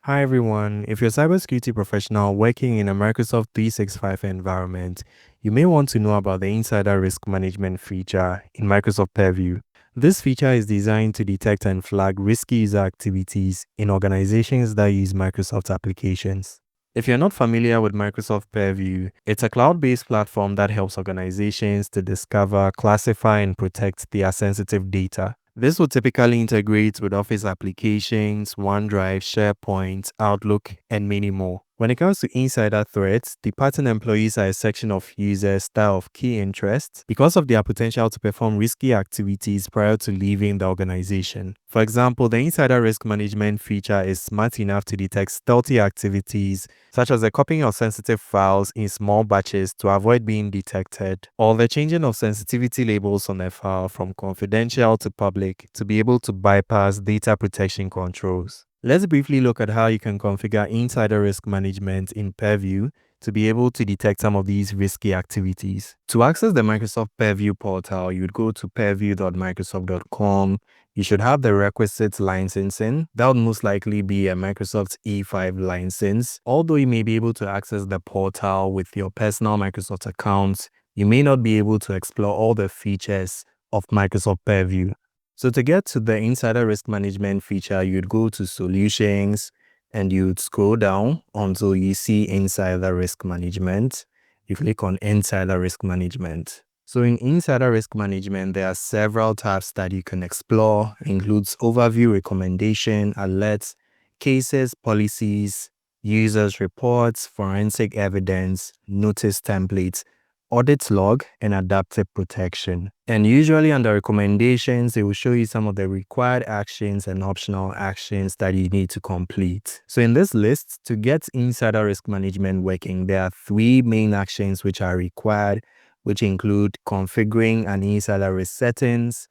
Hi everyone, if you're a cybersecurity professional working in a Microsoft 365 environment, you may want to know about the Insider Risk Management feature in Microsoft Purview. This feature is designed to detect and flag risky user activities in organizations that use Microsoft applications. If you're not familiar with Microsoft Purview, it's a cloud-based platform that helps organizations to discover, classify, and protect their sensitive data. This will typically integrate with Office applications, OneDrive, SharePoint, Outlook, and many more. When it comes to insider threats, departing employees are a section of users that are of key interest because of their potential to perform risky activities prior to leaving the organization. For example, the Insider Risk Management feature is smart enough to detect stealthy activities such as the copying of sensitive files in small batches to avoid being detected, or the changing of sensitivity labels on a file from confidential to public to be able to bypass data protection controls. Let's briefly look at how you can configure insider risk management in Purview to be able to detect some of these risky activities. To access the Microsoft Purview portal, you would go to purview.microsoft.com. You should have the requisite licensing. That would most likely be a Microsoft E5 license. Although you may be able to access the portal with your personal Microsoft account, you may not be able to explore all the features of Microsoft Purview. So to get to the Insider Risk Management feature, you'd go to Solutions and you'd scroll down until you see Insider Risk Management. You click on Insider Risk Management. So in Insider Risk Management, there are several tabs that you can explore. It includes Overview, Recommendation, Alerts, Cases, Policies, Users, Reports, Forensic Evidence, Notice Templates, Audit Log, and Adaptive Protection. And usually under recommendations, it will show you some of the required actions and optional actions that you need to complete. So in this list, to get insider risk management working, there are 3 main actions which are required, which include configuring an insider risk settings,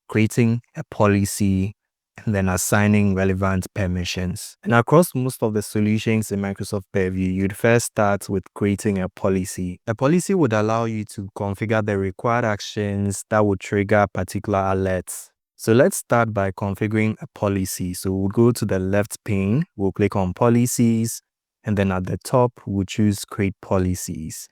creating a policy, and then assigning relevant permissions. And across most of the solutions in Microsoft Purview, you'd first start with creating a policy. A policy would allow you to configure the required actions that would trigger particular alerts. So let's start by configuring a policy. So we'll go to the left pane, we'll click on Policies, and then at the top, we'll choose Create Policies.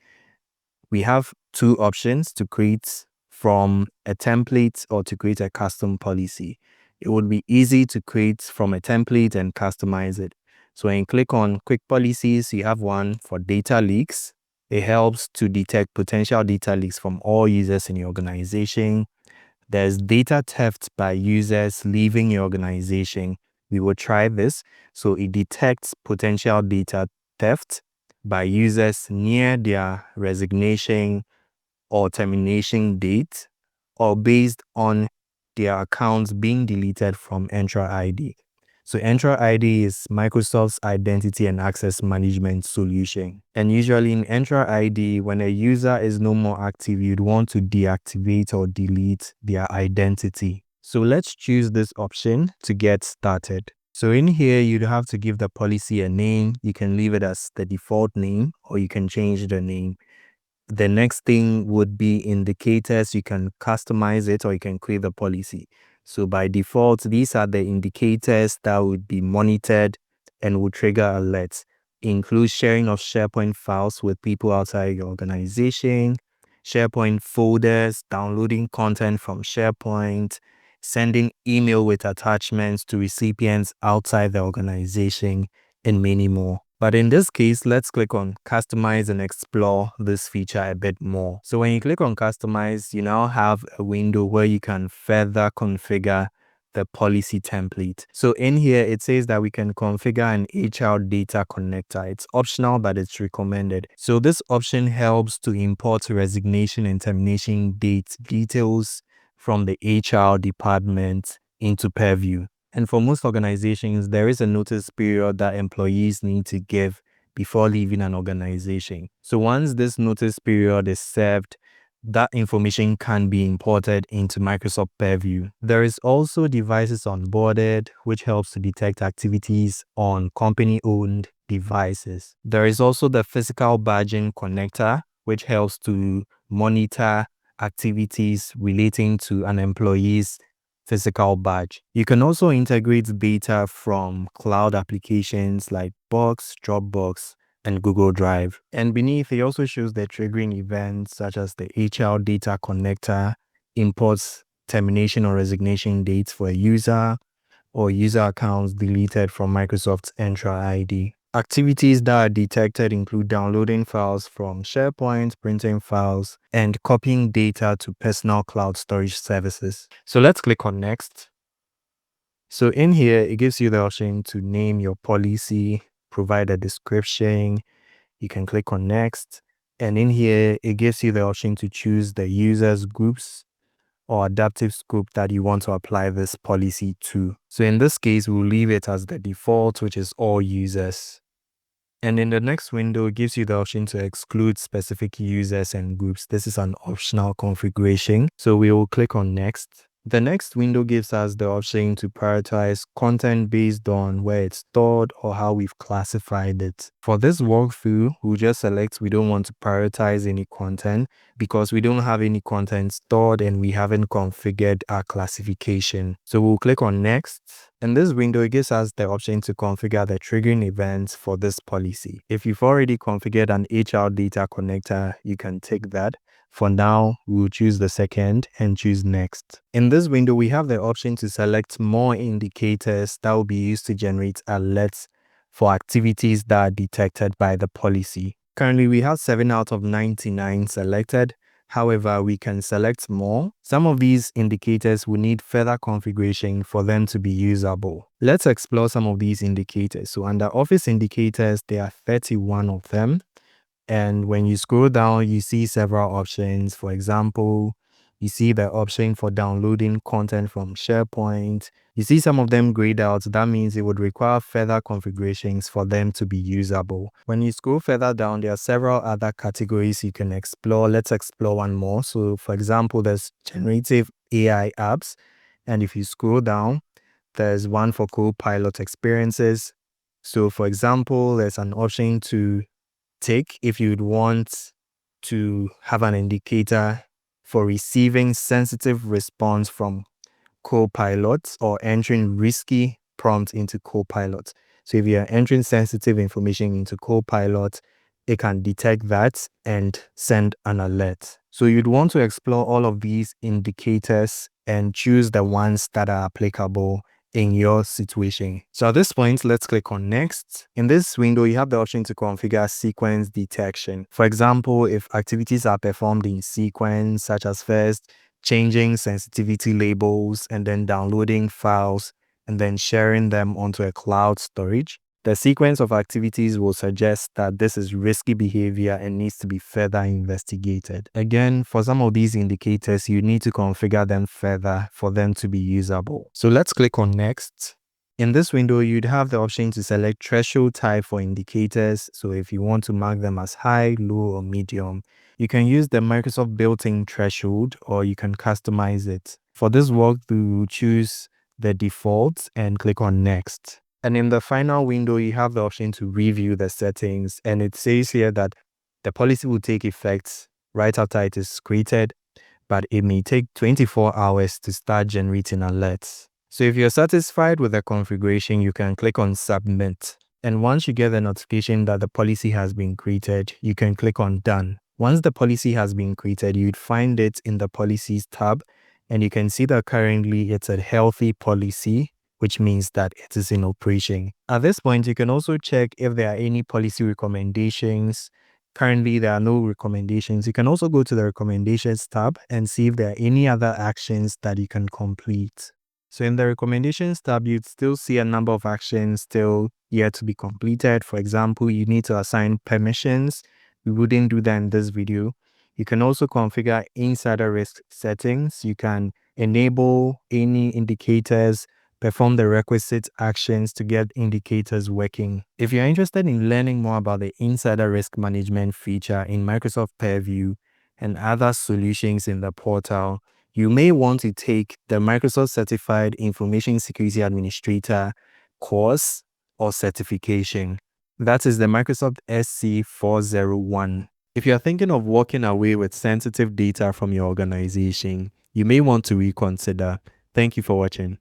We have 2 options to create from a template or to create a custom policy. It would be easy to create from a template and customize it. So when you click on Quick Policies, you have one for data leaks. It helps to detect potential data leaks from all users in your organization. There's data theft by users leaving your organization. We will try this. So it detects potential data theft by users near their resignation or termination date, or based on their accounts being deleted from Entra ID. So Entra ID is Microsoft's identity and access management solution. And usually in Entra ID, when a user is no more active, you'd want to deactivate or delete their identity. So let's choose this option to get started. So in here, you'd have to give the policy a name. You can leave it as the default name, or you can change the name. The next thing would be indicators. You can customize it or you can create the policy. So by default, these are the indicators that would be monitored and will trigger alerts. Include sharing of SharePoint files with people outside your organization, SharePoint folders, downloading content from SharePoint, sending email with attachments to recipients outside the organization, and many more. But in this case, let's click on Customize and explore this feature a bit more. So when you click on Customize, you now have a window where you can further configure the policy template. So in here, it says that we can configure an HR data connector. It's optional, but it's recommended. So this option helps to import resignation and termination date details from the HR department into Purview. And for most organizations, there is a notice period that employees need to give before leaving an organization. So once this notice period is served, that information can be imported into Microsoft Purview. There is also devices onboarded, which helps to detect activities on company-owned devices. There is also the physical badging connector, which helps to monitor activities relating to an employee's physical badge. You can also integrate data from cloud applications like Box, Dropbox, and Google Drive. And beneath, it also shows the triggering events such as the HR data connector, imports termination or resignation dates for a user, or user accounts deleted from Microsoft's Entra ID. Activities that are detected include downloading files from SharePoint, printing files, and copying data to personal cloud storage services. So let's click on Next. So in here, it gives you the option to name your policy, provide a description. You can click on Next. And in here, it gives you the option to choose the users groups or adaptive scope that you want to apply this policy to. So in this case, we'll leave it as the default, which is all users. And in the next window, it gives you the option to exclude specific users and groups. This is an optional configuration. So we will click on Next. The next window gives us the option to prioritize content based on where it's stored or how we've classified it. For this walkthrough, we'll just select we don't want to prioritize any content because we don't have any content stored and we haven't configured our classification. So we'll click on Next. In this window, it gives us the option to configure the triggering events for this policy. If you've already configured an HR data connector, you can take that. For now, we'll choose the second and choose Next. In this window, we have the option to select more indicators that will be used to generate alerts for activities that are detected by the policy. Currently, we have 7 out of 99 selected. However, we can select more. Some of these indicators will need further configuration for them to be usable. Let's explore some of these indicators. So under Office indicators, there are 31 of them. And when you scroll down, you see several options. For example, you see the option for downloading content from SharePoint. You see some of them grayed out. That means it would require further configurations for them to be usable. When you scroll further down, there are several other categories you can explore. Let's explore one more. So for example, there's generative AI apps. And if you scroll down, there's one for co-pilot experiences. So for example, there's an option to take if you'd want to have an indicator for receiving sensitive response from Copilot or entering risky prompt into Copilot. So if you're entering sensitive information into Copilot, it can detect that and send an alert. So you'd want to explore all of these indicators and choose the ones that are applicable in your situation. So at this point, let's click on Next. In this window, you have the option to configure sequence detection. For example, if activities are performed in sequence, such as first changing sensitivity labels and then downloading files and then sharing them onto a cloud storage, the sequence of activities will suggest that this is risky behavior and needs to be further investigated. Again, for some of these indicators, you need to configure them further for them to be usable. So let's click on Next. In this window, you'd have the option to select threshold type for indicators. So if you want to mark them as high, low, or medium, you can use the Microsoft built-in threshold or you can customize it. For this walkthrough, choose the default and click on Next. And in the final window, you have the option to review the settings. And it says here that the policy will take effect right after it is created, but it may take 24 hours to start generating alerts. So if you're satisfied with the configuration, you can click on Submit. And once you get the notification that the policy has been created, you can click on Done. Once the policy has been created, you'd find it in the Policies tab, and you can see that currently it's a healthy policy, which means that it is in operation. At this point, you can also check if there are any policy recommendations. Currently, there are no recommendations. You can also go to the Recommendations tab and see if there are any other actions that you can complete. So in the Recommendations tab, you'd still see a number of actions still yet to be completed. For example, you need to assign permissions. We wouldn't do that in this video. You can also configure insider risk settings. You can enable any indicators, perform the requisite actions to get indicators working. If you're interested in learning more about the insider risk management feature in Microsoft Purview and other solutions in the portal, you may want to take the Microsoft Certified Information Security Administrator course or certification. That is the Microsoft SC 401. If you're thinking of walking away with sensitive data from your organization, you may want to reconsider. Thank you for watching.